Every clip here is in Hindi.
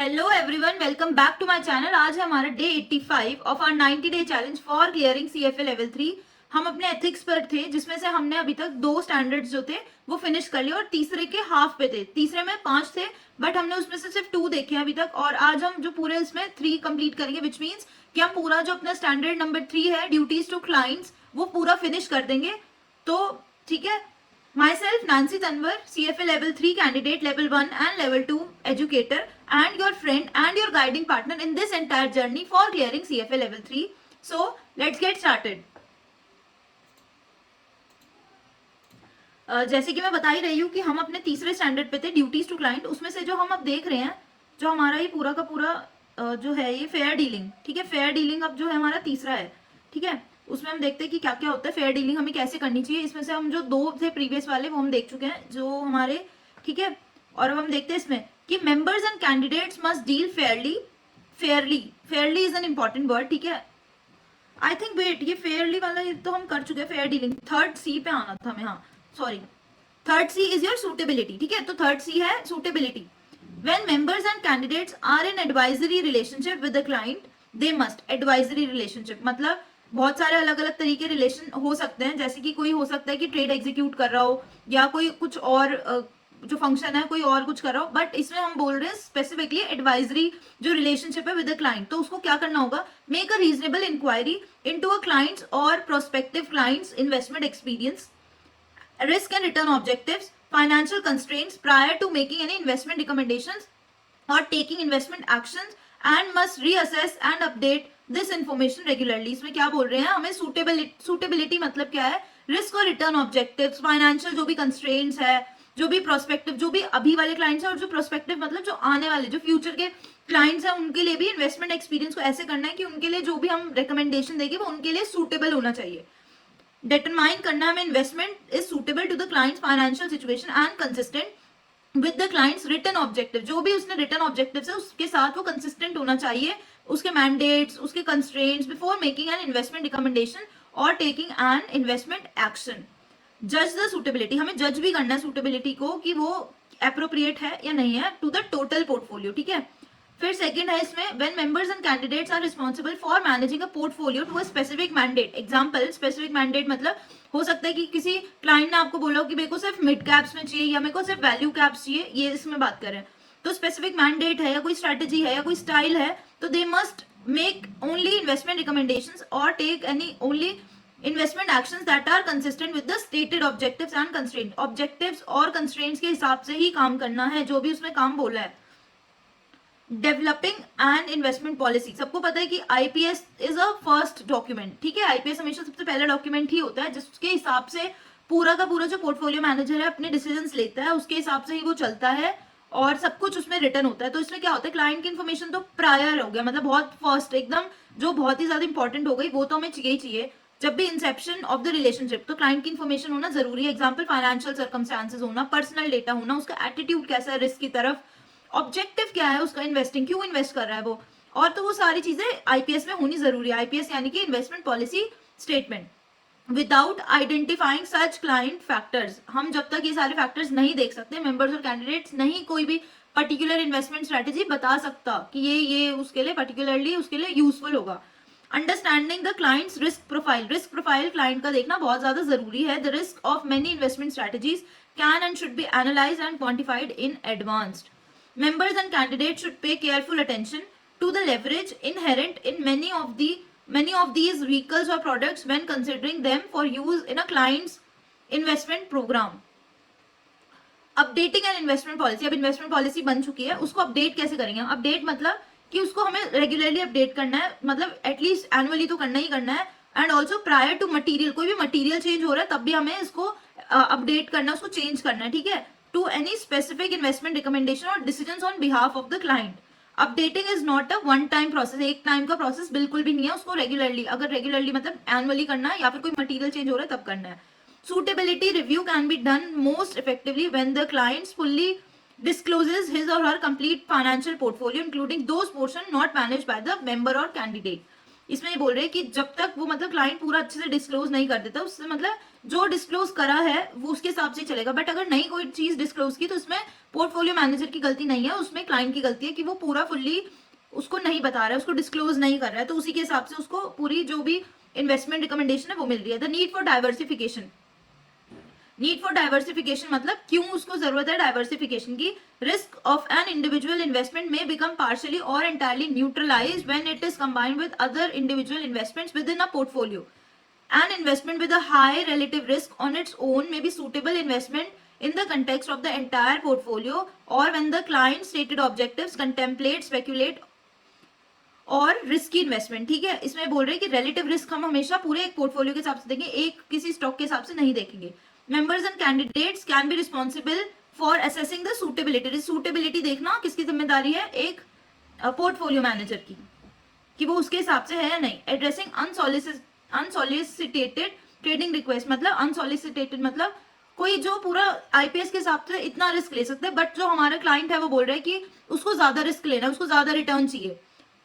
Hello everyone, welcome back to my channel. आज है हमारा day 85 of our 90 day challenge for clearing CFA level 3। हम अपने एथिक्स पर थे, जिसमें से हमने अभी तक 2 स्टैंडर्ड्स जो थे वो फिनिश कर लिए और तीसरे के हाफ पे थे। तीसरे में 5 थे, बट हमने उसमें से सिर्फ 2 देखे हैं अभी तक, और आज हम जो पूरे इसमें 3 कंप्लीट करेंगे, विच मीन्स कि हम पूरा जो अपना स्टैंडर्ड नंबर 3 है, ड्यूटीज टू क्लाइंट्स, वो पूरा फिनिश कर देंगे। तो ठीक है, Myself, Nancy Tanwar, CFA Level 3 candidate, Level 1 and Level 2 educator, and your friend and your guiding partner in this entire journey for clearing CFA Level 3. So, let's get started. जैसे कि मैं बता ही रही हूँ कि हम अपने तीसरे स्टैंडर्ड पे थे, ड्यूटीज टू क्लाइंट। उसमें से जो हम अब देख रहे हैं, जो हमारा ये पूरा का पूरा जो है ये फेयर डीलिंग, ठीक है, फेयर डीलिंग अब जो है हमारा तीसरा है, ठीक है। उसमें हम देखते हैं कि क्या क्या होता है, फेयर डीलिंग हमें कैसे करनी चाहिए। इसमें से हम जो 2 थे प्रीवियस वाले वो हम देख चुके हैं जो हमारे, ठीक है। और अब हम देखते हैं इसमें कि members and candidates must deal Fairlie. Fairlie is an important word, ठीक है। आई थिंक वेट, ये फेयरली वाला ये तो हम कर चुके हैं। फेयर डीलिंग थर्ड सी पे आना था हमें, हाँ sorry, third C is your suitability, ठीक है। तो थर्ड सी है suitability. When members and candidates are in advisory relationship with the client, they must advisory relationship मतलब बहुत सारे अलग अलग तरीके रिलेशन हो सकते हैं। जैसे कि कोई हो सकता है कि ट्रेड एग्जीक्यूट कर रहा हो, या कोई कुछ और जो फंक्शन है कोई और कुछ कर रहा हो, बट इसमें हम बोल रहे हैं स्पेसिफिकली एडवाइजरी जो रिलेशनशिप है विद द क्लाइंट। तो उसको क्या करना होगा, make a reasonable inquiry into a clients और prospective clients investment experience, risk and return objectives, financial constraints prior to making any investment recommendations or taking investment actions, and must reassess and update this information regularly. इसमें क्या बोल रहे हैं, हमें suitability मतलब क्या है, risk और return objectives, financial जो भी constraints है, जो भी prospective, जो भी अभी वाले clients हैं, और जो prospective मतलब जो आने वाले जो future के clients हैं, उनके लिए भी investment experience को ऐसे करना है कि उनके लिए जो भी हम recommendation देंगे वो उनके लिए suitable होना चाहिए। डिटरमाइन करना है investment is suitable to the client's financial situation and consistent with the client's return objective. जो भी उसने रिटर्न ऑब्जेक्टिव्स है उसके साथ वो कंसिस्टेंट होना चाहिए, उसके मैंडेट्स, उसके constraints before making an investment recommendation और टेकिंग एन इन्वेस्टमेंट एक्शन। जज द सुटेबिलिटी, हमें जज भी करना है सुटेबिलिटी को कि वो अप्रोप्रिएट है या नहीं है टू द टोटल पोर्टफोलियो, ठीक है। फिर सेकंड है इसमें, when members and candidates are responsible for managing a portfolio to a specific mandate. Example, specific mandate मतलब हो सकता है कि किसी क्लाइंट ने आपको बोला हो कि मेरे को सिर्फ मिड कैप्स में चाहिए या मेरे को सिर्फ वैल्यू कैप्स चाहिए, ये इसमें बात करें तो स्पेसिफिक मैंडेट है या कोई स्ट्रेटेजी है या कोई स्टाइल है, तो they must make only investment recommendations और take any only investment actions that are consistent with the stated objectives and constraint. Objectives और कंस्ट्रेंट्स के हिसाब से ही काम करना है, जो भी उसमें काम बोला है। डेवलपिंग एंड इन्वेस्टमेंट पॉलिसी, सबको पता है कि IPS is a first document, ठीक है। आईपीएस हमेशा सबसे पहला डॉक्यूमेंट ही होता है जिसके हिसाब से पूरा का पूरा जो पोर्टफोलियो मैनेजर है अपने डिसीजंस लेता है, उसके हिसाब से ही वो चलता है और सब कुछ उसमें रिटर्न होता है। तो इसमें क्या होता है, क्लाइंट की इन्फॉर्मेशन तो प्रायर हो गया, मतलब बहुत फर्स्ट एकदम जो बहुत ही ज्यादा इंपॉर्टेंट हो गई, वो तो हमें चाहिए। जब भी इंसेप्शन ऑफ द रिलेशनशिप तो क्लाइंट की इन्फॉर्मेशन होना जरूरी है। एग्जाम्पल, फाइनेंशियल सर्कमस्टांसेस होना, पर्सनल डेटा होना, उसका एटीट्यूड कैसा है रिस्क की तरफ, ऑब्जेक्टिव क्या है उसका, इन्वेस्टिंग क्यों इन्वेस्ट कर रहा है वो, और तो वो सारी चीजें आईपीएस में होनी जरूरी है। आईपीएस यानी कि investment policy statement. Without identifying such client factors, हम जब तक ये सारे फैक्टर्स नहीं देख सकते, मेंबर्स और कैंडिडेट्स नहीं कोई भी पर्टिकुलर इन्वेस्टमेंट स्ट्रेटेजी बता सकता कि ये उसके लिए पर्टिकुलरली उसके लिए यूजफुल होगा। Understanding the clients risk profile, risk profile client का देखना बहुत ज्यादा जरूरी है। The risk of many investment strategies can and should be analysed and quantified in advanced. Members and candidates should pay careful attention to the leverage inherent in many of these vehicles or products when considering them for use in a client's investment program. Updating and investment policy, अब इन्वेस्टमेंट पॉलिसी बन चुकी है, उसको अपडेट कैसे करेंगे। अपडेट मतलब कि उसको हमें रेगुलरली अपडेट करना है, मतलब एटलीस्ट एनुअली तो करना ही करना है। And also prior to material, कोई भी मटीरियल चेंज हो रहा है तब भी हमें इसको अपडेट करना, उसको चेंज करना है, ठीक है। To any specific investment recommendation और decision on behalf of the client. Updating is not a one time process, एक टाइम का प्रोसेस बिल्कुल भी नहीं है, उसको रेगुलरली, अगर रेगुलरली मतलब एनुअली करना है या फिर कोई मटीरियल चेंज हो रहा है तब करना है। Suitability review can be done most effectively when the client fully discloses his or her complete financial portfolio, including those portions not managed by the member or candidate. इसमें ये बोल रहे हैं कि जब तक वो मतलब क्लाइंट पूरा अच्छे से डिस्क्लोज नहीं कर देता, उससे मतलब जो डिस्क्लोज करा है वो उसके हिसाब से चलेगा। बट अगर नहीं कोई चीज डिस्क्लोज की तो उसमें पोर्टफोलियो मैनेजर की गलती नहीं है, उसमें क्लाइंट की गलती है कि वो पूरा फुल्ली उसको नहीं बता रहा है, उसको डिस्क्लोज नहीं कर रहा है, तो उसी के हिसाब से उसको पूरी जो भी इन्वेस्टमेंट रिकमेंडेशन है वो मिल रही है। The need for diversification, need for diversification मतलब क्यों उसको जरूरत है डाइवर्सिफिकेशन की। Risk of an individual investment में बिकम पार्शियली और entirely neutralised when it is combined with other individual investments with in a portfolio. An investment with a high relative risk on its own may be suitable investment in the context of the entire portfolio or when the client stated objectives contemplate, speculate और रिस्की इन्वेस्टमेंट। ठीक है, इसमें बोल रहे हैं कि रिलेटिव रिस्क हम हमेशा पूरे एक पोर्टफोलियो के हिसाब से देखेंगे, एक किसी स्टॉक के हिसाब से नहीं देखेंगे। Members and candidates can be responsible for assessing the suitability. Suitability देखना किसकी जिम्मेदारी है, एक पोर्टफोलियो मैनेजर की, कि वो उसके हिसाब से है या नहीं। एड्रेसिंग अनसॉलिसिटेटेड ट्रेडिंग रिक्वेस्ट, मतलब अनसॉलिसिटेटेड मतलब कोई जो पूरा आईपीएस के हिसाब से इतना रिस्क ले सकते हैं, बट जो हमारा क्लाइंट है वो बोल रहा है कि उसको ज्यादा रिस्क लेना है, उसको ज्यादा रिटर्न चाहिए।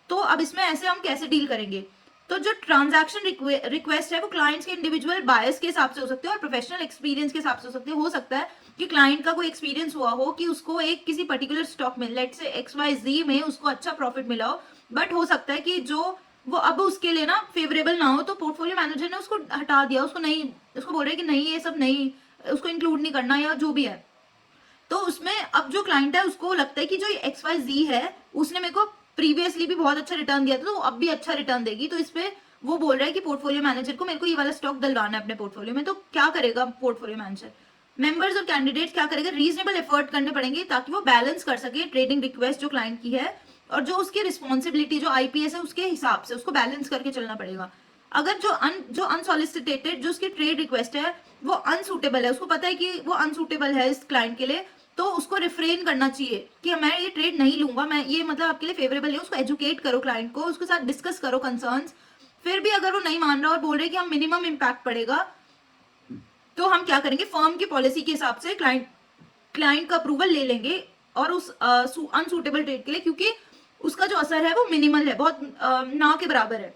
तो अब इसमें ऐसे हम कैसे डील करेंगे। तो जो ट्रांजैक्शन रिक्वेस्ट है वो क्लाइंट्स के इंडिविजुअल बायस के हिसाब से हो सकते हैं और प्रोफेशनल एक्सपीरियंस के हिसाब से हो सकते हैं। हो सकता है कि क्लाइंट का कोई एक्सपीरियंस हुआ हो कि उसको एक किसी पर्टिकुलर स्टॉक में लेट से XYZ में उसको अच्छा प्रॉफिट मिला हो, बट हो सकता है कि जो वो अब उसके लिए ना फेवरेबल ना हो, तो पोर्टफोलियो मैनेजर ने उसको हटा दिया, उसको नहीं, उसको बोल रहे कि नहीं ये सब नहीं, उसको इंक्लूड नहीं करना या जो भी है। तो उसमें अब जो क्लाइंट है उसको लगता है कि जो XYZ है उसने मेरे को प्रीवियसली भी बहुत अच्छा रिटर्न दिया था, तो अब भी अच्छा रिटर्न देगी। तो इस पे वो बोल रहा है कि पोर्टफोलियो मैनेजर को मेरे को ये वाला स्टॉक डलवाना है अपने पोर्टफोलियो में। तो क्या करेगा पोर्टफोलियो मैनेजर, मेंबर्स और कैंडिडेट्स क्या करेगा, रीजनेबल एफर्ट करने पड़ेंगे ताकि वो बैलेंस कर सके ट्रेडिंग रिक्वेस्ट जो क्लाइंट की है और जो उसकी रिस्पॉन्सिबिलिटी जो आईपीएस है उसके हिसाब से उसको बैलेंस करके चलना पड़ेगा। अगर जो अनसॉलिसिटेटेड जो उसकी ट्रेड रिक्वेस्ट है वो अनसूटेबल है, उसको पता है कि वो अनसूटेबल है इस क्लाइंट के लिए, तो उसको रिफ्रेन करना चाहिए कि मैं ये ट्रेड नहीं लूंगा, मैं ये मतलब आपके लिए फेवरेबल नहीं। उसको एजुकेट करो क्लाइंट को, उसके साथ डिस्कस करो कंसर्न्स। फिर भी अगर वो नहीं मान रहा और बोल रहे कि हम मिनिमम इम्पैक्ट पड़ेगा, तो हम क्या करेंगे, फर्म की पॉलिसी के हिसाब से क्लाइंट का अप्रूवल ले लेंगे और उस अनसूटेबल ट्रेड के लिए, क्योंकि उसका जो असर है वो मिनिमल है, बहुत ना के बराबर है।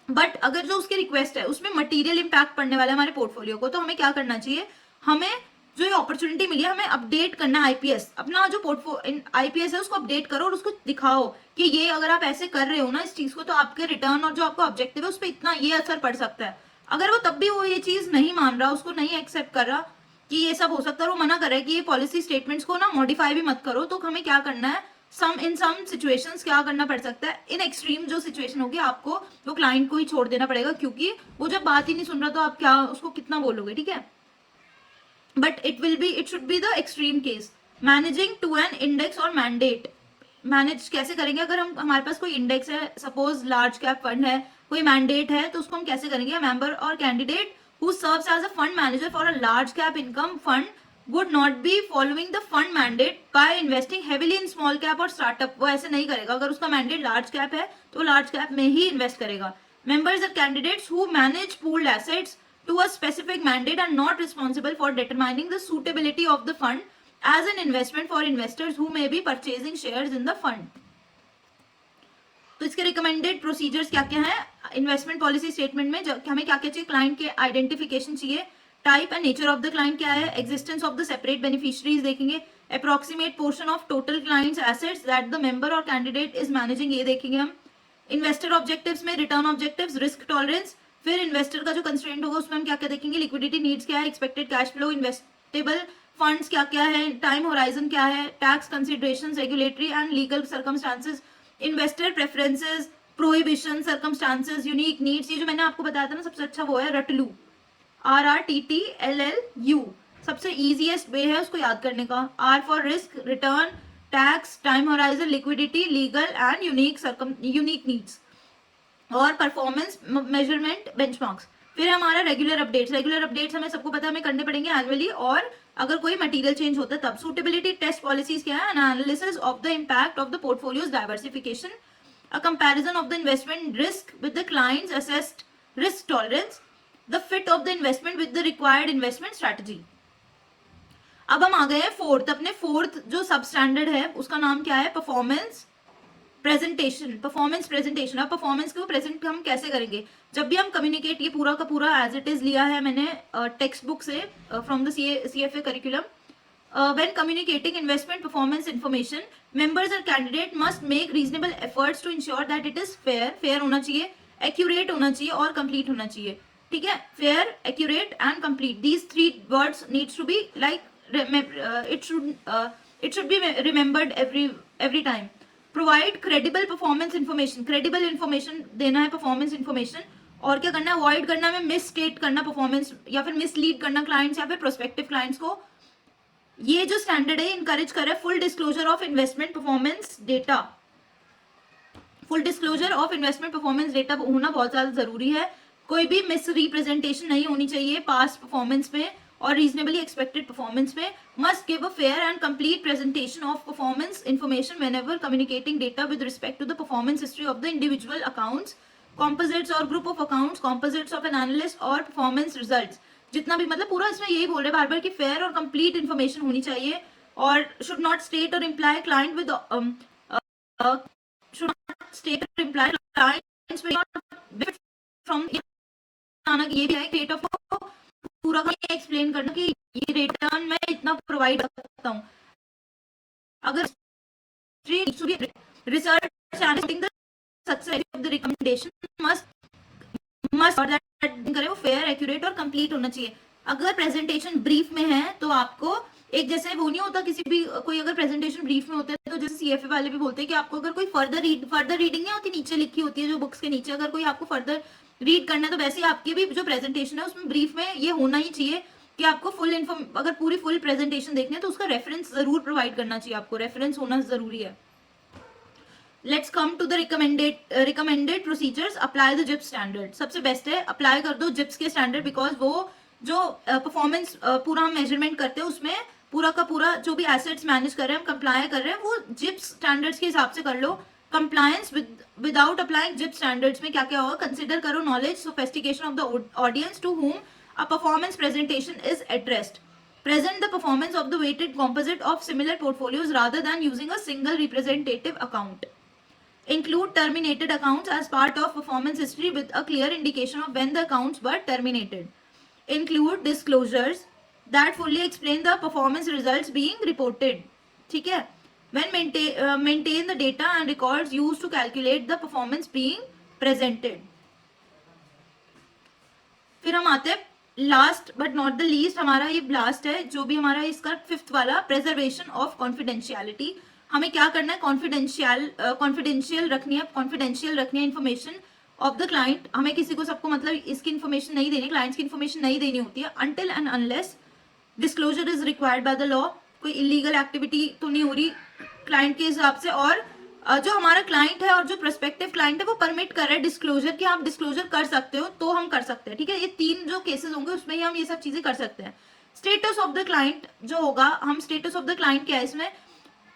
बट अगर जो उसकी रिक्वेस्ट है उसमें मटेरियल इम्पैक्ट पड़ने वाला है हमारे पोर्टफोलियो को, तो हमें क्या करना चाहिए, हमें जो ये अपॉर्चुनिटी मिली है हमें अपडेट करना आईपीएस, अपना जो आईपीएस है उसको अपडेट करो और उसको दिखाओ कि ये अगर आप ऐसे कर रहे हो ना इस चीज को, तो आपके रिटर्न और जो आपका ऑब्जेक्टिव है उस पर इतना ये असर पड़ सकता है। अगर वो तब भी वो ये चीज नहीं मान रहा, उसको नहीं एक्सेप्ट कर रहा कि ये सब हो सकता है, वो मना कर रहा है कि ये पॉलिसी स्टेटमेंट्स को ना मॉडिफाई भी मत करो, तो हमें क्या करना है, इन सम सिचुएशंस क्या करना पड़ सकता है, इन एक्सट्रीम जो सिचुएशन होगी आपको वो क्लाइंट को ही छोड़ देना पड़ेगा, क्योंकि वो जब बात ही नहीं सुन रहा तो आप क्या उसको कितना बोलोगे। ठीक है, but it should be the extreme case. Managing to an index और मैंडेट, मैनेज कैसे करेंगे, अगर हमारे पास कोई इंडेक्स है, सपोज लार्ज कैप फंड है, कोई मैंडेट है, तो उसको हम कैसे करेंगे, मेंबर और candidate who serves as a fund manager for a large cap income fund would not be following the fund mandate by investing heavily in small cap और startup। वो ऐसे नहीं करेगा, अगर उसका मैंडेट लार्ज कैप है तो लार्ज कैप में ही इन्वेस्ट करेगा। members and candidates who manage pooled assets to a specific mandate are not responsible for determining the suitability of the fund as an investment for investors who may be purchasing shares in the fund। तो इसके रिकमेंडेड प्रोसीजर्स क्या क्या है, इन्वेस्टमेंट पॉलिसी स्टेटमेंट में हमें क्या क्या चाहिए, क्लाइंट के आइडेंटिफिकेशन चाहिए, type and nature of the client क्या है, existence of the separate beneficiaries देखेंगे, approximate portion of total clients assets that the member और कैंडिडेट इज मैनेजिंग ये देखेंगे हम, इन्वेस्टर ऑब्जेक्टिव्स में रिटर्न ऑब्जेक्टिव्स, रिस्क टॉलरेंस, फिर इन्वेस्टर का जो कंस्ट्रेंट होगा उसमें हम क्या क्या देखेंगे, लिक्विडिटी नीड्स क्या है, expected cash flow, investable funds क्या क्या है, टाइम होराइजन क्या है, tax considerations, regulatory and legal circumstances, investor preferences, prohibition, circumstances, unique needs. ये जो मैंने आपको बताया था ना सबसे अच्छा वो है रटलू, RRTTLLU, सबसे इजीएस्ट वे है उसको याद करने का। R for risk, return, tax, time horizon, liquidity, legal and unique needs और परफॉर्मेंस मेजरमेंट बेंचमार्क्स। फिर हमारा रेगुलर अपडेट्स हमें सबको पता है हमें करने पड़ेंगे एनुअली, और अगर कोई मटेरियल चेंज होता है तब। सूटेबिलिटी टेस्ट पॉलिसीज क्या है, analysis of the impact of the portfolios diversification, a comparison of the investment risk with the clients assessed risk tolerance, the fit of the investment with the required investment strategy. अब हम आ गए हैं फोर्थ, अपने फोर्थ जो सब स्टैंडर्ड है उसका नाम क्या है, परफॉर्मेंस प्रेजेंटेशन, परफॉर्मेंस प्रेजेंटेशन। अब परफॉर्मेंस को प्रेजेंट हम कैसे करेंगे? जब भी हम कम्युनिकेट, ये पूरा का पूरा एज इट इज लिया है मैंने टेक्स्ट बुक से from the CFA curriculum. When communicating investment performance information, members or candidate must make reasonable efforts to ensure that it is fair होना चाहिए, accurate होना चाहिए और complete होना चाहिए। ठीक है, fair, accurate and complete, these three words needs to be like it should be remembered every time. Provide credible performance information, credible information देना है performance information। और क्या करना है? अवॉइड करना है मिस स्टेट करना परफॉर्मेंस या फिर मिसलीड करना क्लाइंट्स या फिर प्रोस्पेक्टिव क्लाइंट्स को। ये जो स्टैंडर्ड है इनकरेज कर रहा है full disclosure of investment performance data. Full disclosure of investment performance data होना बहुत ज्यादा जरूरी है। कोई भी मिस रिप्रेजेंटेशन नहीं होनी चाहिए पास्ट परफॉर्मेंस में और रीजनेबली एक्सपेक्टेड परफॉर्मेंस में। Must give a fair and complete presentation of performance information whenever communicating data with respect to the performance history of the individual accounts, composites और group of accounts, composites of an analyst और परफॉर्मेंस रिजल्ट्स। जितना भी मतलब पूरा इसमें यही बोल रहे हैं बार बार कि फेयर और कंप्लीट इन्फॉर्मेशन होनी चाहिए और शुड नॉट स्टेट और imply client with should not state और इम्प्लाई क्लाइंट्स विद फ्रॉम। ये भी है रेट ऑफ पूरा का एक्सप्लेन करना कि ये रिटर्न मैं इतना प्रोवाइड कर सकता हूँ। अगर research analysis the success of the recommendation must और दैट करे वो फेयर, एक्यूरेट और कंप्लीट होना चाहिए। अगर प्रेजेंटेशन ब्रीफ में है तो आपको एक जैसे वो नहीं होता किसी भी कोई अगर प्रेजेंटेशन ब्रीफ में होता है तो जैसे CFA वाले भी बोलते हैं कि आपको अगर कोई फर्दर रीडिंग नहीं होती, नीचे लिखी होती है जो बुक्स के नीचे, अगर कोई आपको फर्दर रीड करना है तो वैसे ही आपकी भी जो प्रेजेंटेशन है उसमें ब्रीफ में ये होना ही चाहिए कि आपको अगर पूरी फुल प्रेजेंटेशन देखनी है तो उसका रेफरेंस जरूर प्रोवाइड करना चाहिए, आपको रेफरेंस होना जरूरी है। Let's come to the recommended procedures. Apply the GIPS standard. सबसे बेस्ट है अप्लाई कर दो जिप्स के स्टैंडर्ड, बिकॉज वो जो परफॉर्मेंस पूरा हम मेजरमेंट करते हैं उसमें पूरा का पूरा जो भी एसेट्स मैनेज कर रहे हैं, हम कंप्लाई कर रहे हैं, वो जिप्स स्टैंडर्ड्स के हिसाब से कर लो। Compliance without applying GIPS standards में क्या क्या होगा? कंसिडर करो knowledge sophistication of the audience to whom a performance presentation is addressed. Present the performance of the weighted composite of similar portfolios rather than using a single representative account. Include terminated accounts as part of performance history with a clear indication of when the accounts were terminated. Include disclosures that fully explain the performance results being reported. ठीक है? When maintain the data and records used to calculate the performance being presented. फिर हम आते हैं last but not the least, हमारा ये लास्ट है जो भी हमारा इसका फिफ्थ वाला, प्रेजर्वेशन ऑफ कॉन्फिडेंशियलिटी। हमें क्या करना है? कॉन्फिडेंशियल रखनी है इन्फॉर्मेशन ऑफ द क्लाइंट। हमें किसी को सबको मतलब इसकी इन्फॉर्मेशन नहीं देनी, क्लाइंट्स की इन्फॉर्मेशन नहीं देनी होती है until and unless disclosure is required by the law. कोई इलीगल एक्टिविटी तो नहीं हो रही क्लाइंट के हिसाब से, और जो हमारा क्लाइंट है और जो प्रोस्पेक्टिव क्लाइंट है वो परमिट कर रहे हैं डिस्क्लोजर कि आप डिस्क्लोजर कर सकते हो तो हम कर सकते हैं। ठीक है, ये तीन जो केसेस होंगे उसमें ही हम ये सब चीजें कर सकते हैं। स्टेटस ऑफ द क्लाइंट जो होगा, हम स्टेटस ऑफ द क्लाइंट क्या है इसमें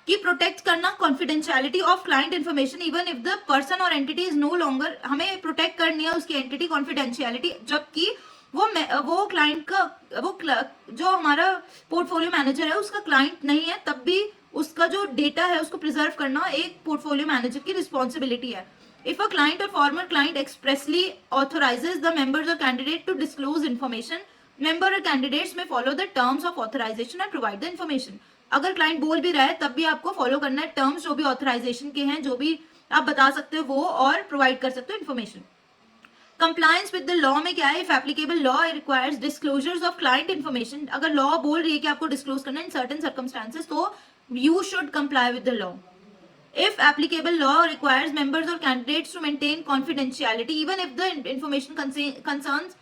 कि प्रोटेक्ट करना confidentiality of client information even if the person और एंटिटी इज नो लॉन्गर। हमें प्रोटेक्ट करनी है उसकी एंटिटी कॉन्फिडेंशियलिटी, जबकि वो क्लाइंट का जो हमारा पोर्टफोलियो मैनेजर है उसका क्लाइंट नहीं है, तब भी उसका जो डेटा है उसको प्रिजर्व करना एक पोर्टफोलियो मैनेजर की रिस्पॉन्सिबिलिटी है। इफ अ क्लाइंट और former client expressly authorises the members और candidate to disclose information, member और candidates may follow the terms of authorisation and provide the information. अगर क्लाइंट बोल भी रहा है तब भी आपको फॉलो करना है टर्म्स जो भी ऑथराइजेशन के हैं, जो भी आप बता सकते हो वो, और प्रोवाइड कर सकते हो information. Compliance with the law में क्या है? If applicable law requires disclosures of client information. अगर लॉ बोल रही है कि आपको डिस्क्लोज करना इन सर्टेन सर्कमस्टांसेस तो you should comply with the law. If applicable law requires members or candidates to maintain confidentiality even if the information concerns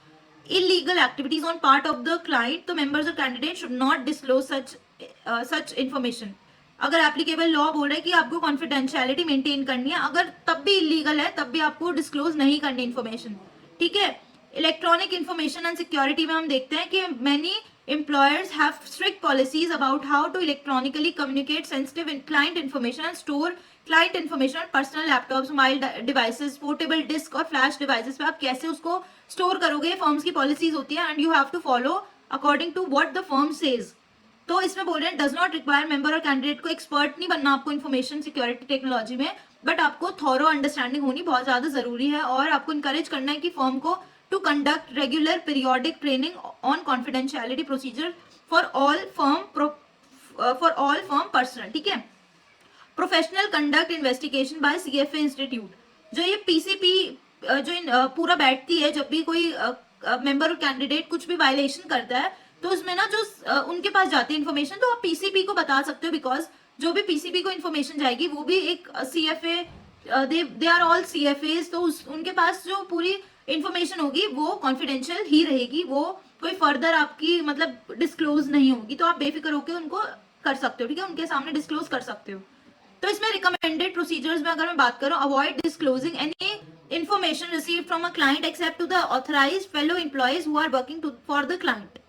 illegal activities on part of the client, तो members or candidates should not disclose such information. अगर applicable law बोल रहा है कि आपको confidentiality maintain करनी है, अगर तब भी illegal है तब भी आपको disclose नहीं करनी information। ठीक है, इलेक्ट्रॉनिक इंफॉर्मेशन एंड सिक्योरिटी में हम देखते हैं कि many employers have strict policies about how to electronically communicate sensitive client information and store client information on personal laptops, mobile devices, portable disk और flash devices पे आप कैसे उसको store करोगे, फर्म्स की पॉलिसीज होती है and you have to follow according to what the firm says. तो इसमें बोल रहे हैं डज नॉट रिक्वायर मेंबर और कैंडिडेट को एक्सपर्ट नहीं बनना आपको इन्फॉर्मेशन सिक्योरिटी टेक्नोलॉजी में, बट आपको थॉरो अंडरस्टैंडिंग होनी बहुत ज्यादा जरूरी है, और आपको इनकरेज करना है कि फर्म को to conduct regular periodic training on confidentiality procedure for all firm personal, ठीक है। Professional conduct investigation by CFA institute, जो ये पीसीपी पूरा बैठती है जब भी कोई मेंबर और कैंडिडेट कुछ भी वायलेशन करता है, तो उसमें ना जो उनके पास जाती है इन्फॉर्मेशन, तो आप पीसीपी को बता सकते हो, बिकॉज जो भी पीसीपी को इन्फॉर्मेशन जाएगी वो भी एक CFA, they are all CFAs, तो उनके पास जो पूरी इन्फॉर्मेशन होगी वो कॉन्फिडेंशियल ही रहेगी, वो कोई फर्दर आपकी मतलब डिस्क्लोज नहीं होगी, तो आप बेफिक्र होकर उनको कर सकते हो, ठीक है, उनके सामने डिस्क्लोज कर सकते हो। तो इसमें रिकमेंडेड प्रोसीजर्स में अगर मैं बात करूं, avoid disclosing any information received from a client except to the authorized fellow employees who are working for the client.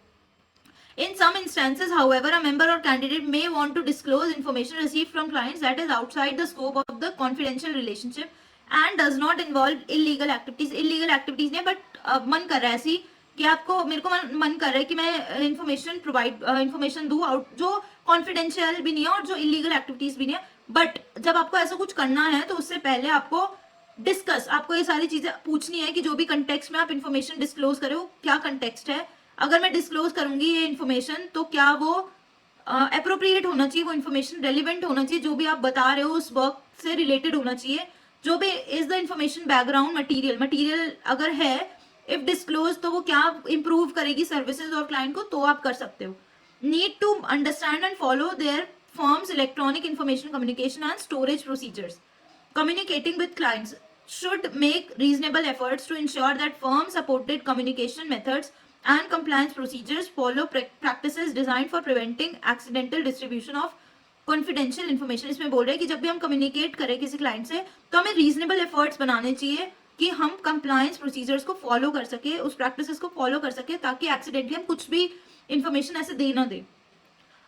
In some instances, however, a member or candidate may want to disclose information received from clients that is outside the scope of the confidential relationship and does not involve illegal activities. Illegal activities नहीं, but मन कर रहा है ऐसी कि आपको, मेरे को मन कर रहा है कि मैं इन्फॉर्मेशन दूं जो कॉन्फिडेंशियल भी नहीं है और जो इलीगल एक्टिविटीज भी नहीं है, बट जब आपको ऐसा कुछ करना है तो उससे पहले आपको आपको ये सारी चीजें पूछनी है कि जो भी कंटेक्स्ट में आप इन्फॉर्मेशन डिस्क्लोज करो क्या कंटेक्स्ट है, अगर मैं डिस्क्लोज करूंगी ये इन्फॉर्मेशन तो क्या वो अप्रोप्रिएट होना चाहिए, वो इन्फॉर्मेशन रेलिवेंट होना चाहिए, जो भी आप बता रहे हो उस वर्क से रिलेटेड होना चाहिए, जो भी is the information background material अगर है इफ डिस्क्लोज, तो वो क्या इंप्रूव करेगी सर्विसेज और क्लाइंट को, तो आप कर सकते हो। Need to understand and follow their firm's electronic information communication and storage procedures. Communicating with clients should make reasonable efforts to ensure that firm-supported communication methods and compliance procedures follow practices designed for preventing accidental distribution of confidential information। इसमें बोल रहे हैं कि जब भी हम communicate करें किसी client से तो हमें reasonable efforts बनाने चाहिए कि हम compliance procedures को follow कर सके, उस practices को follow कर सके, ताकि accidentally हम कुछ भी information ऐसे दे ना दे।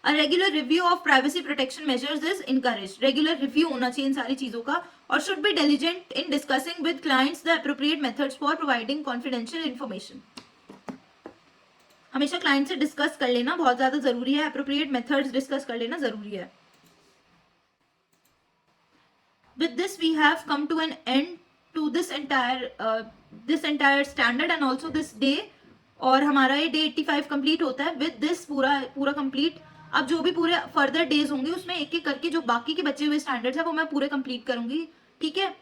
A regular review of privacy protection measures is encouraged. Regular review होना चाहिए इन सारी चीजों का, और should be diligent in discussing with clients the appropriate methods for providing confidential information. हमेशा client से discuss कर लेना बहुत ज्यादा जरूरी है, appropriate methods discuss कर लेना जरूरी है। With this we have come to an end to this entire standard and also this day, और हमारा ये day 85 complete होता है। With this पूरा complete, अब जो भी पूरे फर्दर डेज होंगे उसमें एक एक करके जो बाकी के बचे हुए स्टैंडर्ड्स है वो मैं पूरे कंप्लीट करूंगी, ठीक है।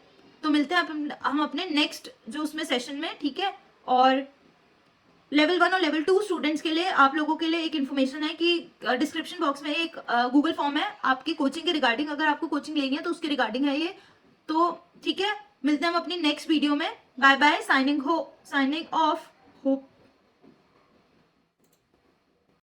तो मिलते हैं हम अपने नेक्स्ट जो उसमें सेशन में, ठीक है। और लेवल 1 और लेवल 2 स्टूडेंट्स के लिए, आप लोगों के लिए एक इन्फॉर्मेशन है कि डिस्क्रिप्शन बॉक्स में एक गूगल फॉर्म है आपकी कोचिंग के रिगार्डिंग, अगर आपको कोचिंग लेनी है तो उसके रिगार्डिंग है ये, तो ठीक है। मिलते हैं हम अपनी नेक्स्ट वीडियो में। Bye bye, signing off. Hope